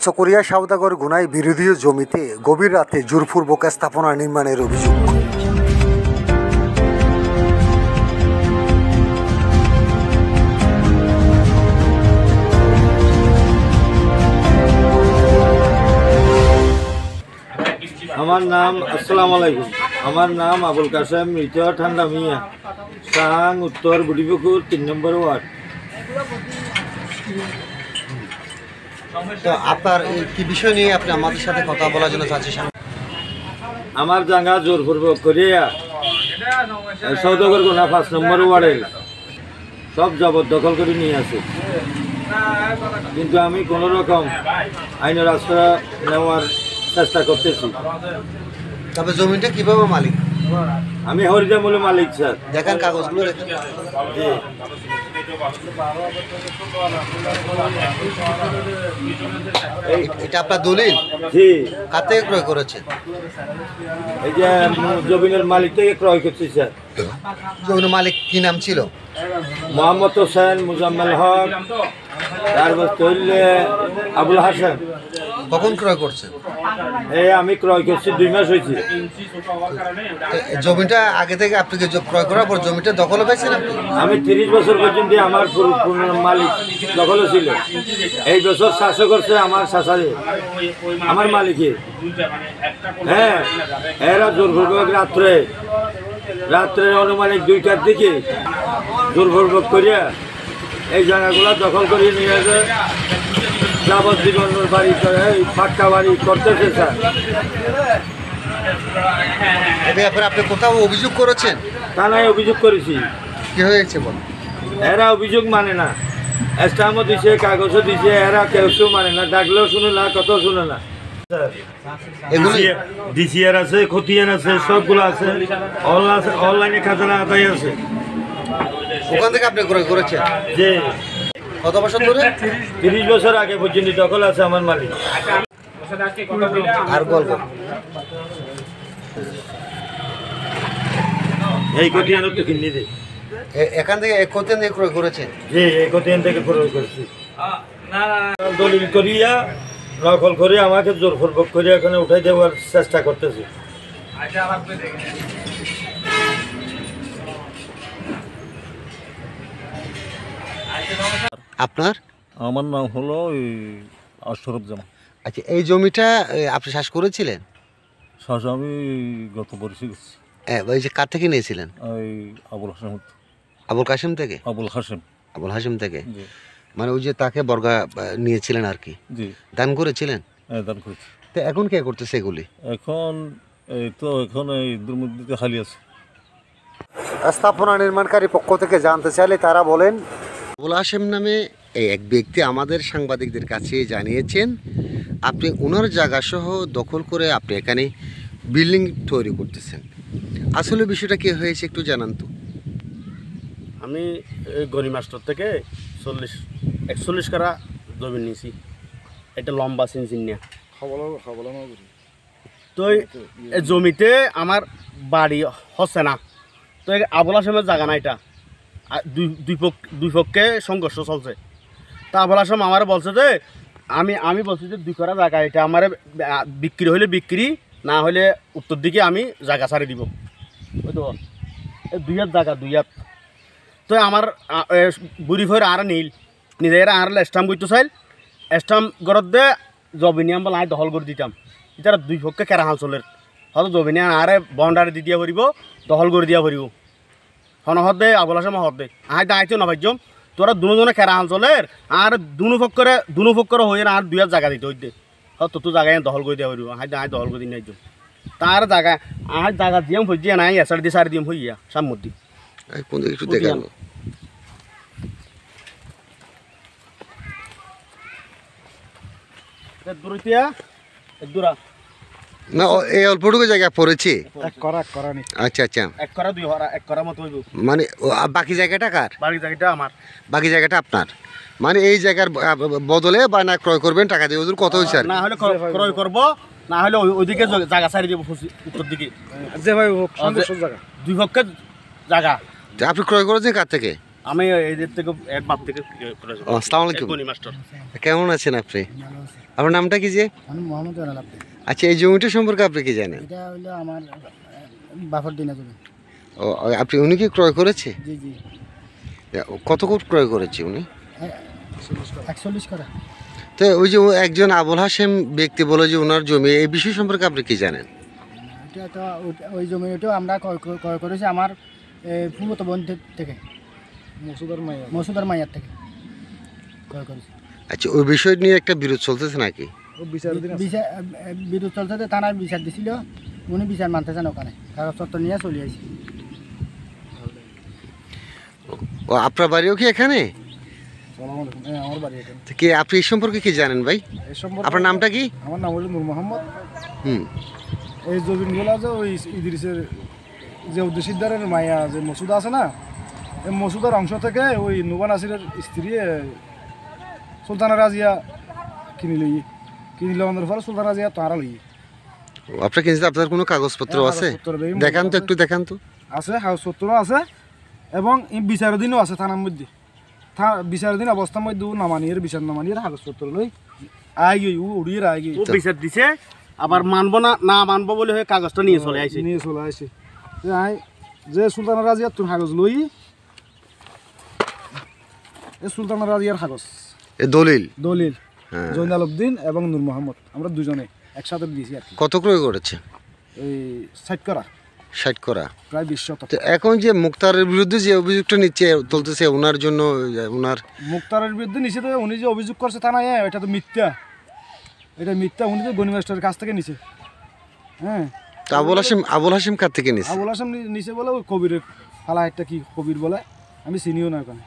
চকরিয়া সাউদাগর গুনাই বিরোধী জমিতে গভীর রাতে জোরপূর্বক স্থাপনা নির্মাণের অভিযোগ। আমার নাম আসসালামু আলাইকুম। আমার নাম আবুল কাসেম মৃত ঠান্ডা মিয়া, সাং উত্তর বুড়িপুকুর 3 নম্বর ওয়ার্ড। তো আপনার কি বিষয় নিয়ে আপনি আমাদের সাথে কথা বলার জন্য চাচ্ছেন? আমার জায়গা জোরপূর্বক করিয়া সৌদাগর গোনা 5 নম্বর ওয়ার্ডের সব জবরদখল করে নিয়ে আসে, কিন্তু আমি কোনো রকম আইনের রাস্তা নেওয়ার চেষ্টা করতেছি। তবে জমিটা কিভাবে মালিক? আমি হরিদামূল মালিক স্যার। দেখেন কাগজগুলো দেখেন। এটা আপনার দলিল? জি। কার থেকে ক্রয় করেছেন? এই যে জমিনের মালিক থেকে ক্রয় করছি স্যার। জমির মালিক কি নাম ছিল? মোহাম্মদ হোসেন, মুজাম্মেল হক, তারপর তৈলে আবুল হাসান। কখন ক্রয় করছেন? এই আমি ক্রয় করছি 2 মাস হয়েছে। জমিটা আগে থেকে আপনি ক্রয় করার পর জমিটা দখলে পাইছেন আপনি? আমি 30 বছর পর্যন্ত আমার পূর্ণ মালিক দখলে ছিল। এই বছর শাসক করছে আমার শাসারে, আমার মালিকে। হ্যাঁ, এরা জোরপূর্বক রাত্রে অনুমানিক 2টার দিকে জোরপূর্বক করিয়া এই জায়গাগুলো দখল করিয়ে নিয়ে যায়। যাবজ্জীবন বাড়ি পাক্কা বাড়ি করতেছে স্যার। এবার আপনি কোথাও অভিযোগ করেছেন? থানায় অভিযোগ করেছি। কি হয়েছে বল? এরা অভিযোগ মানে না, স্ট্যাম্পও দিছে, কাগজও দিছে, এরা কেউ মানে না, ডাকলেও শুনে না, কথাও শুনে না। ডিসিআর আছে, খতিয়ান আছে, সবগুলো আছে, অনলাইনে খাজনা আদায় আছে। ওখান থেকে আপনি ক্রয় করেছেন? যে কত বছর ধরে? 30 বছর আগে পর্যন্ত দখল আছে আমার মালিক। আর গল্প এই খতিয়ানও তো কিনে দে। এখান থেকে এক খতিয়ান থেকে ক্রয় করেছেন? জি, এই খতিয়ান থেকে ক্রয় করেছি। দলিল করিয়া নকল করে আমাকে জোরপূর্বক করে এখানে উঠাই দেওয়ার চেষ্টা করতেছি। আপনার? আমার নাম হলো আশরফ জামান। আচ্ছা, এই জমিটা আপনি চাষ করেছিলেন? শ্বাস আমি গত বর্ষে গেছি। ওই যে কার থেকে নিয়েছিলেন? ওই আবুল হাসেম। আবুল কাসেম থেকে? আবুল হাসেম। আবুল হাসেম থেকে, মানে ওই যে তাকে বর্গা নিয়েছিলেন আর কি? জি। দান করেছিলেন? হ্যাঁ, দান করেছি। তো এখন কে করতেছে এগুলি? এখন এখন এই দুর্মুক্তিতে খালি আছে। স্থাপনা নির্মাণকারী পক্ষ থেকে জানতে চাইলে তারা বলেন, আবুল হাসেম নামে এক ব্যক্তি আমাদের সাংবাদিকদের কাছে জানিয়েছেন আপনি ওনার জায়গা সহ দখল করে আপনি এখানে বিল্ডিং তৈরি করতেছেন। আসলে বিষয়টা কি হয়েছে একটু জানান তো। আমি এই গনি মাস্টার থেকে 41 কারা জমি নিয়েছি। এটা লম্বা সিনচিনিয়া। তো এই জমিতে আমার বাড়ি হচ্ছে না। তো আবুল হাসেমের জায়গা না, এটা দুই পক্ষে সংঘর্ষ চলছে। তা আবুল হাসেম আমার বলছে যে আমি বলছি যে 2 কারা জায়গা, এটা আমার বিক্রি হলে বিক্রি, না হলে উত্তর দিকে আমি জায়গা ছাড়ি দিব। ওই তো 2 হাত জায়গা, 2 হাত। তো আমার বুড়ি ভরে আর নিজেরা আর স্টাম্প করতে চাইল। স্টাম্প গরত দে জবিনিয়াম বলে আয় দখল করে দিতাম। এটা 2 পক্ষে কেরা অঞ্চলের হয়তো জবিনিয়াম আরে বন্ডারে দি দিয়া ভরিব, দখল করে দিয়া ভরিব। হনহদ দে আবুল হাসেম হদ দে আয় দায়িত্ব না ভাইজম তোরা দুজনে কেরা অঞ্চলের আর দুনো পক্ষরে হয়ে আর 2 হাত জায়গা দিতে হইতে হয়তো তো জায়গায় দখল করে দিয়া ভরিব। আয় আয় দখল করে দিন একজন তার জায়গা আয় জায়গা দিয়াম ভজিয়া নাই এসার দিয়ে সারি দিম হইয়া সামুদ্রি একটু দেখান। না, এই অল্পটুকু জায়গা পড়েছে। আচ্ছা আচ্ছা, মানে বাকি জায়গাটা কার? জায়গাটা আমার। বাকি জায়গাটা আপনার, মানে এই জায়গার বদলে বা না ক্রয় করবেন টাকা দিয়ে? ওদের কত হয়েছে? না হলে ক্রয় করবো, না হলে ওইদিকে জায়গা ছাড়ি দিব উত্তর দিকে। যে ভাই 2 পক্ষের জায়গা। আপনি ক্রয় করেছেন কার থেকে? আমি এদের থেকে এক বাপ থেকে। আসসালামু আলাইকুম। মাস্টার, কেমন আছেন আপনি? আপনার নামটা কি যে? আমি মোহাম্মদ আনাল আব্দি। আচ্ছা, এই জমিটা সম্পর্কে আপনি কি জানেন? এটা হলো আমার বাফর দিনা জমি। ও, আপনি উনি কি ক্রয় করেছে? জি জি, কত কোট ক্রয় করেছে উনি? 41 করা। তো ওই যে একজন আবুল হাশেম ব্যক্তি বলে যে ওনার জমি, এই বিষয় সম্পর্কে আপনি কি জানেন? এটা তো ওই জমি ওটাও আমরা ক্রয় করেছি আমার ফুফতো বোন থেকে, মসুদার মাইয়ার থেকে ক্রয় করেছি। আচ্ছা, ওই বিষয় নিয়ে একটা বিরোধ চলতেছে নাকি? বিদ্যুৎ চলতে থানায় বিচার দিছিল, উনি বিচার মানতেছেন ওখানে, কাগজপত্র নিয়ে চলে আসি। ও, আপনার বাড়িও কি এখানে? আমার বাড়ি এখানে। তো কি আপনি এই সম্পর্কে কি জানেন ভাই? এই সম্পর্কে আপনার নামটা কি? আমার নাম হলো নূর মোহাম্মদ। হুম, এই জমিনগুলো যে ওই ইদ্রিসের যে উদ্দেশিদ্দারের মাইয়া যে মসুদা আছে না, এই মসুদার অংশ থেকে ওই নুবা নাসিরের স্ত্রী সুলতানা রাজিয়া কিনিল আমাদের ফলে সুলতানা রাজিয়া তারা লই আপনার কিনতে আপনার কোনো কাগজপত্র হ্যাঁ, আছে? কাগজপত্র নেই, দেখান তো, একটু দেখান তো। আছে, কাগজপত্র আছে এবং বিচারের দিনও আছে থানার মধ্যে। বিচারের দিন অবস্থার মধ্যে নামানিয়ে বিচার নামানিয়ে কাগজপত্র লই আই গই উড়িয়ে আই গই ও বিচার দিছে, আবার মানবো না মানবো বলে হয়ে কাগজটা নিয়ে চলে আসে। যে সুলতানা রাজিয়ার তোর কাগজ লই, এই সুলতানা রাজিয়ার কাগজ এ দলিল। দলিল হ্যাঁ। জৈনাল উদ্দিন এবং নূর মোহাম্মদ, আমরা দুজনে একসাথে দিয়েছি আর কি। কত ক্রয় করেছে? এই 60 করা, 60 করা। প্রায় 20 শতক। তো এখন যে মুক্তারের বিরুদ্ধে যে অভিযোগটা নিচ্ছে তুলতেছে, ওনার জন্য ওনার মুক্তারের বিরুদ্ধে নিচে তো উনি যে অভিযোগ করছে তা না, এটা তো মিথ্যা, এটা মিথ্যা। উনি তো গনি মাস্টারের কাছ থেকে নিছে। হ্যাঁ, তো আবুল হাশেম কার থেকে নিচ্ছে? আবুল হাসান নিচে বলে ওই কবিরের ফালা, একটা কি কবির বলে, আমি চিনিও না ওখানে।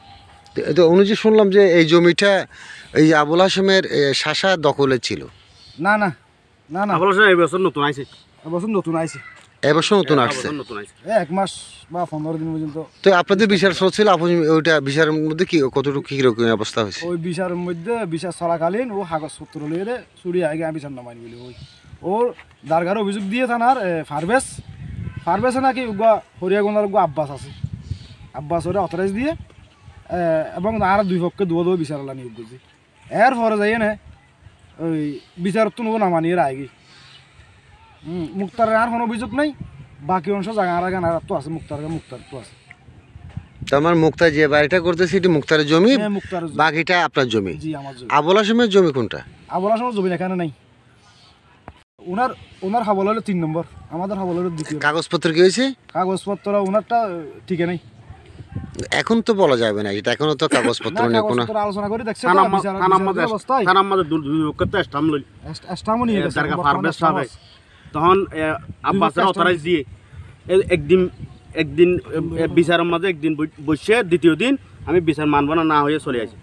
তো উনি যে শুনলাম যে এই জমিটা এই আবুল হাশেমের শাসা দখলে ছিল। না না না না, আবুল হাশেম এই বছর নতুন আইছে, এবছর নতুন আইছে, এবছর নতুন আসছে। নতুন আইছে। 1 মাস বা 15 দিন পর্যন্ত। তো আপনাদের বিচার চলছিল, আপনি ওইটা বিচারের মধ্যে কি কতটুকু কিরকম অবস্থা হয়েছে? ওই বিচারের মধ্যে বিচার চলাকালীন ও কাগজপত্র লিয়ে চুরি আগে আমি বিচার নামাই বলি ওর দারগার অভিযোগ দিয়ে থানার ফারবেসে নাকি উগা হরিয়াগঞ্জার উগা আব্বাস আছে, আব্বাস ওরা অথরাইজ দিয়ে এবং আর দুই পক্ষে দুয়া বিচার হলা নিয়োগ করছি। এর পরে যাই না ওই বিচার তো নামানিয়ে আগে মুক্তারের আর কোনো অভিযোগ নেই, বাকি অংশ জায়গা আর গান তো আছে, মুক্তার তো আছে। তো আমার মুক্তার যে বাড়িটা করতেছে এটি মুক্তারের জমি, মুক্তারের জমি। বাকিটা আপনার জমি। জি, আমার জমি। আবুল হাশেমের জমি কোনটা? আবুল হাশেমের জমি এখানে নাই, ওনার হাবল হলো 3 নম্বর, আমাদের হাবল হলো 2। কাগজপত্র কি হয়েছে? কাগজপত্র ওনারটা ঠিক নেই, এখন তো বলা যাবে না, এটা এখনো তো কাগজপত্র নেই কোনো। আলোচনা করে দেখছে থানার মধ্যে দুই পক্ষের তো স্টাম্প লই, স্টামও নিয়ে গেছে দারগা ফারবেস সাহেব। তখন আব্বাসের অথরাইজ দিয়ে একদিন বিচারের মাঝে একদিন বসে, দ্বিতীয় দিন আমি বিচার মানব না হয়ে চলে আসি।